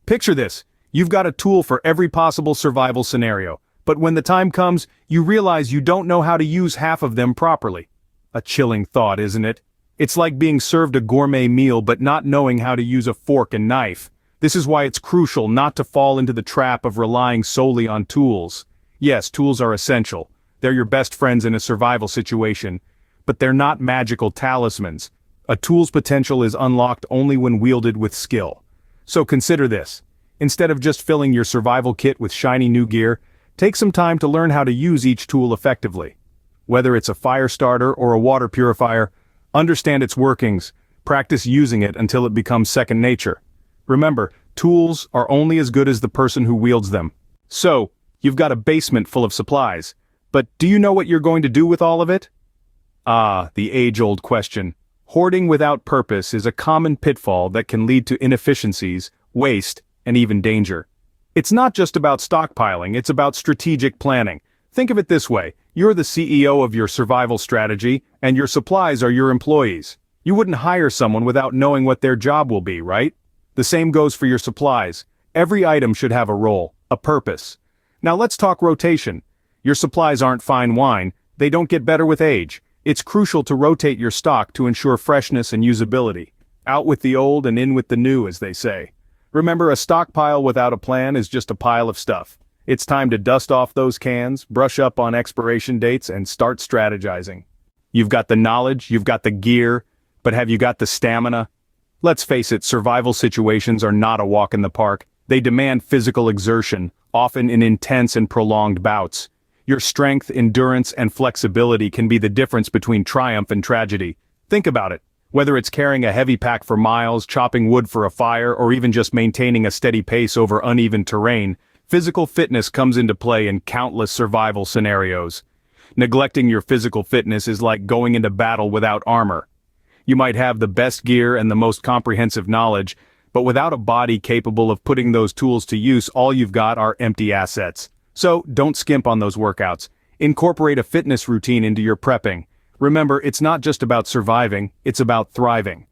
Picture this, you've got a tool for every possible survival scenario, but when the time comes, you realize you don't know how to use half of them properly. A chilling thought, isn't it? It's like being served a gourmet meal but not knowing how to use a fork and knife. This is why it's crucial not to fall into the trap of relying solely on tools. Yes, tools are essential. They're your best friends in a survival situation, but they're not magical talismans. A tool's potential is unlocked only when wielded with skill. So consider this. Instead of just filling your survival kit with shiny new gear, take some time to learn how to use each tool effectively. Whether it's a fire starter or a water purifier, understand its workings, practice using it until it becomes second nature. Remember, tools are only as good as the person who wields them. So, you've got a basement full of supplies, but do you know what you're going to do with all of it? Ah, the age-old question. Hoarding without purpose is a common pitfall that can lead to inefficiencies, waste, and even danger. It's not just about stockpiling, it's about strategic planning. Think of it this way, you're the CEO of your survival strategy, and your supplies are your employees. You wouldn't hire someone without knowing what their job will be, right? The same goes for your supplies. Every item should have a role, a purpose. Now let's talk rotation. Your supplies aren't fine wine, they don't get better with age. It's crucial to rotate your stock to ensure freshness and usability. Out with the old and in with the new, as they say. Remember, a stockpile without a plan is just a pile of stuff. It's time to dust off those cans, brush up on expiration dates, and start strategizing. You've got the knowledge, you've got the gear, but have you got the stamina? Let's face it, survival situations are not a walk in the park. They demand physical exertion, often in intense and prolonged bouts. Your strength, endurance, and flexibility can be the difference between triumph and tragedy. Think about it. Whether it's carrying a heavy pack for miles, chopping wood for a fire, or even just maintaining a steady pace over uneven terrain, physical fitness comes into play in countless survival scenarios. Neglecting your physical fitness is like going into battle without armor. You might have the best gear and the most comprehensive knowledge, but without a body capable of putting those tools to use, all you've got are empty assets. So, don't skimp on those workouts. Incorporate a fitness routine into your prepping. Remember, it's not just about surviving, it's about thriving.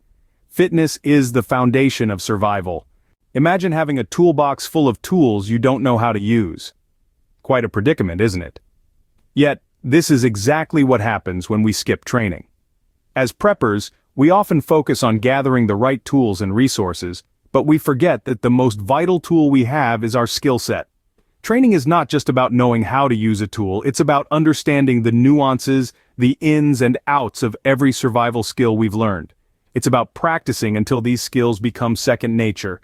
Fitness is the foundation of survival. Imagine having a toolbox full of tools you don't know how to use. Quite a predicament, isn't it? Yet, this is exactly what happens when we skip training. As preppers, we often focus on gathering the right tools and resources, but we forget that the most vital tool we have is our skill set. Training is not just about knowing how to use a tool, it's about understanding the nuances, the ins and outs of every survival skill we've learned. It's about practicing until these skills become second nature.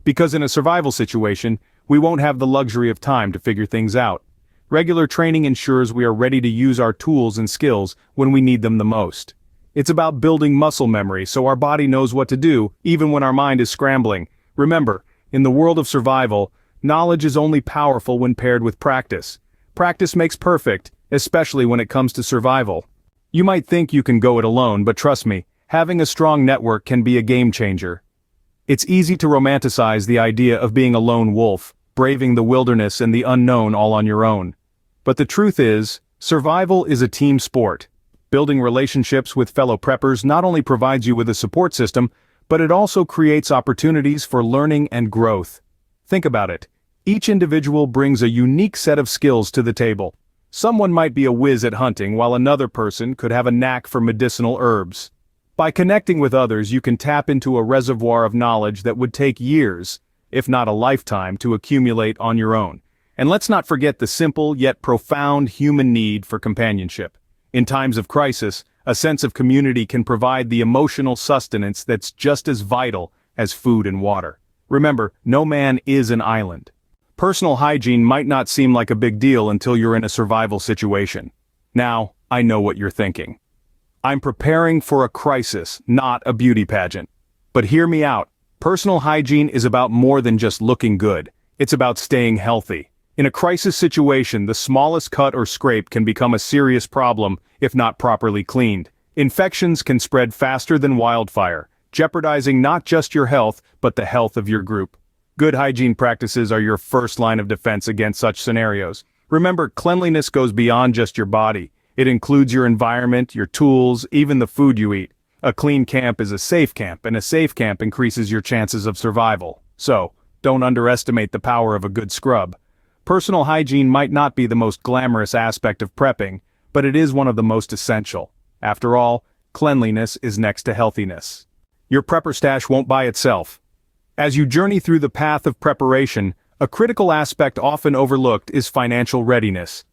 Because in a survival situation, we won't have the luxury of time to figure things out. Regular training ensures we are ready to use our tools and skills when we need them the most. It's about building muscle memory so our body knows what to do, even when our mind is scrambling. Remember, in the world of survival, knowledge is only powerful when paired with practice. Practice makes perfect, especially when it comes to survival. You might think you can go it alone, but trust me, having a strong network can be a game changer. It's easy to romanticize the idea of being a lone wolf, braving the wilderness and the unknown all on your own. But the truth is, survival is a team sport. Building relationships with fellow preppers not only provides you with a support system, but it also creates opportunities for learning and growth. Think about it. Each individual brings a unique set of skills to the table. Someone might be a whiz at hunting while another person could have a knack for medicinal herbs. By connecting with others, you can tap into a reservoir of knowledge that would take years, if not a lifetime, to accumulate on your own. And let's not forget the simple yet profound human need for companionship. In times of crisis, a sense of community can provide the emotional sustenance that's just as vital as food and water. Remember, no man is an island. Personal hygiene might not seem like a big deal until you're in a survival situation. Now, I know what you're thinking. I'm preparing for a crisis, not a beauty pageant. But hear me out. Personal hygiene is about more than just looking good. It's about staying healthy. In a crisis situation, the smallest cut or scrape can become a serious problem if not properly cleaned. Infections can spread faster than wildfire, jeopardizing not just your health, but the health of your group. Good hygiene practices are your first line of defense against such scenarios. Remember, cleanliness goes beyond just your body. It includes your environment, your tools, even the food you eat. A clean camp is a safe camp, and a safe camp increases your chances of survival. So, don't underestimate the power of a good scrub. Personal hygiene might not be the most glamorous aspect of prepping, but it is one of the most essential. After all, cleanliness is next to healthiness. Your prepper stash won't buy itself. As you journey through the path of preparation, a critical aspect often overlooked is financial readiness.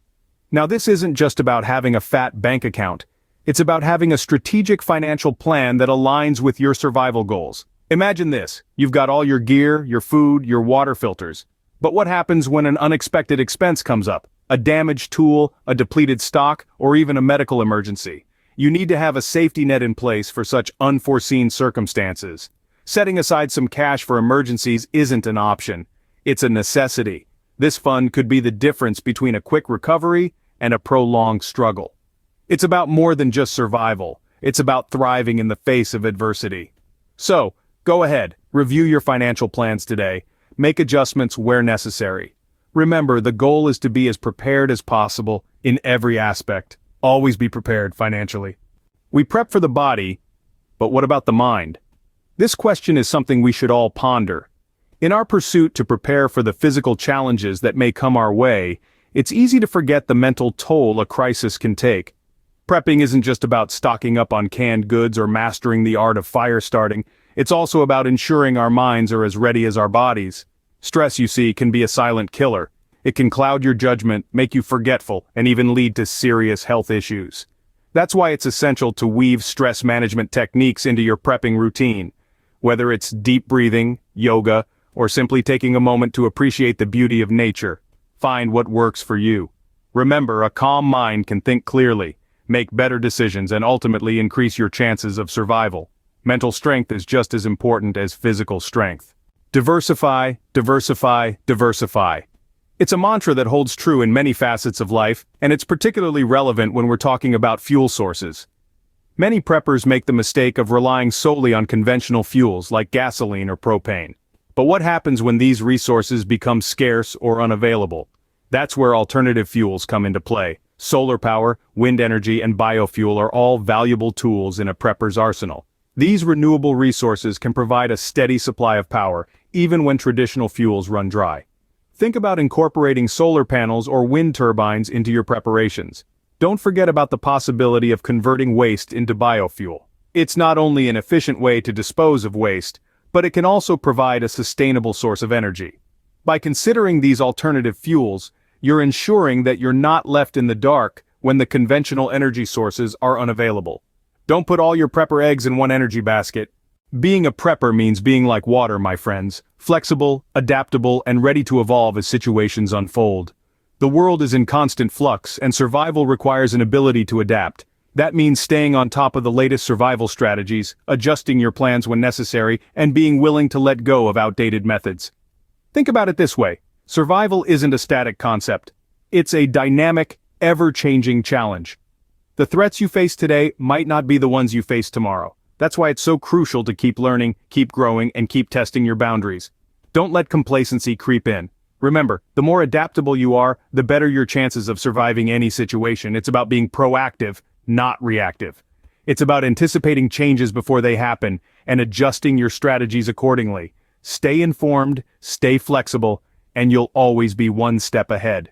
Now, this isn't just about having a fat bank account. It's about having a strategic financial plan that aligns with your survival goals. Imagine this: you've got all your gear, your food, your water filters. But what happens when an unexpected expense comes up? A damaged tool, a depleted stock, or even a medical emergency? You need to have a safety net in place for such unforeseen circumstances. Setting aside some cash for emergencies isn't an option. It's a necessity. This fund could be the difference between a quick recovery and a prolonged struggle. It's about more than just survival. It's about thriving in the face of adversity. So, go ahead, review your financial plans today. Make adjustments where necessary. Remember, the goal is to be as prepared as possible in every aspect. Always be prepared financially. We prep for the body, but what about the mind? This question is something we should all ponder. In our pursuit to prepare for the physical challenges that may come our way, it's easy to forget the mental toll a crisis can take. Prepping isn't just about stocking up on canned goods or mastering the art of fire starting. It's also about ensuring our minds are as ready as our bodies. Stress, you see, can be a silent killer. It can cloud your judgment, make you forgetful, and even lead to serious health issues. That's why it's essential to weave stress management techniques into your prepping routine. Whether it's deep breathing, yoga, or simply taking a moment to appreciate the beauty of nature, find what works for you. Remember, a calm mind can think clearly, make better decisions, and ultimately increase your chances of survival. Mental strength is just as important as physical strength. Diversify, diversify, diversify. It's a mantra that holds true in many facets of life, and it's particularly relevant when we're talking about fuel sources. Many preppers make the mistake of relying solely on conventional fuels like gasoline or propane. But what happens when these resources become scarce or unavailable? That's where alternative fuels come into play. Solar power, wind energy, and biofuel are all valuable tools in a prepper's arsenal. These renewable resources can provide a steady supply of power, even when traditional fuels run dry. Think about incorporating solar panels or wind turbines into your preparations. Don't forget about the possibility of converting waste into biofuel. It's not only an efficient way to dispose of waste, but it can also provide a sustainable source of energy. By considering these alternative fuels, you're ensuring that you're not left in the dark when the conventional energy sources are unavailable. Don't put all your prepper eggs in one energy basket. Being a prepper means being like water, my friends, flexible, adaptable, and ready to evolve as situations unfold. The world is in constant flux, and survival requires an ability to adapt. That means staying on top of the latest survival strategies, adjusting your plans when necessary, and being willing to let go of outdated methods. Think about it this way: survival isn't a static concept. It's a dynamic, ever-changing challenge. The threats you face today might not be the ones you face tomorrow. That's why it's so crucial to keep learning, keep growing, and keep testing your boundaries. Don't let complacency creep in. Remember, the more adaptable you are, the better your chances of surviving any situation. It's about being proactive, not reactive. It's about anticipating changes before they happen and adjusting your strategies accordingly. Stay informed, stay flexible, and you'll always be one step ahead.